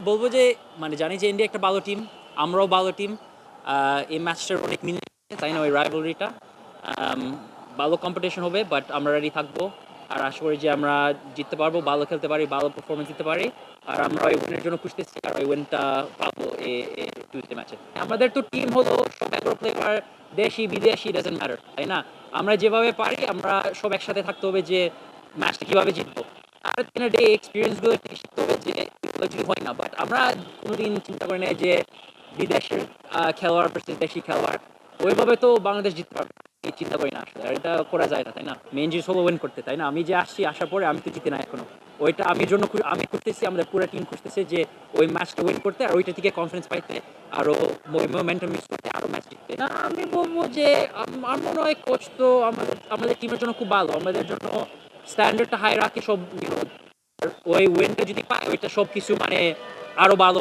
বলবো যে মানে জানি যে ইন্ডিয়া একটা ভালো টিম, আমরাও ভালো টিম। এই ম্যাচটার অনেক মিল আছে, তাই না? ওই রাইভালরিটা ভালো কম্পিটিশন হবে, বাট আমরা রেডি থাকবো। আর আশা করি যে আমরা জিততে পারবো, ভালো খেলতে পারি, ভালো পারফরমেন্স দিতে পারি। আর আমরা ওই উইনের জন্য খুঁজতেছি, আর ওই উইনটা পাবো টিউসডে ম্যাচে। আমাদের তো টিম হলো সব 11 প্লেয়ার, দেশি বিদেশি ডাজেন্ট ম্যাটার, তাই না? আমরা যেভাবে পারি আমরা সব একসাথে থাকতে হবে যে ম্যাচটা কিভাবে জিতবো। আর দিন ডে এক্সপিরিয়েন্স গুলো থেকে শিখতে হবে যে এগুলো যদি হয় না, বাট আমরা কোনোদিন চিন্তা করি না যে বিদেশের খেলোয়াড় versus দেশি খেলোয়াড়, ওইভাবে তো বাংলাদেশ জিততে পারবে না। এই চিন্তা করি না আসলে, আর এটা করা যায় না, তাই না? মেন জিনিস হলো উইন করতে, তাই না? আমি যে আসছি, আসার পরে আমি তো জিতি না এখনো। ওইটা আমি জন্য আমি খুঁজতেছি, আমাদের পুরো টিম খুঁজতেছে যে ওই ম্যাচটা উইন করতে, আর ওইটা থেকে কনফিডেন্স পাইতে, আরো মোমেন্টাম ইউজ করতে, আরো ম্যাচ জিততে। না, আমি বলবো যে আমার মনে হয় কোচ তো আমাদের আমাদের টিমের জন্য খুব ভালো, আমাদের জন্য স্ট্যান্ডার্ডটা হাই রাখে সব। ওই উইনটা যদি পায় ওইটা সবকিছু মানে আরো ভালো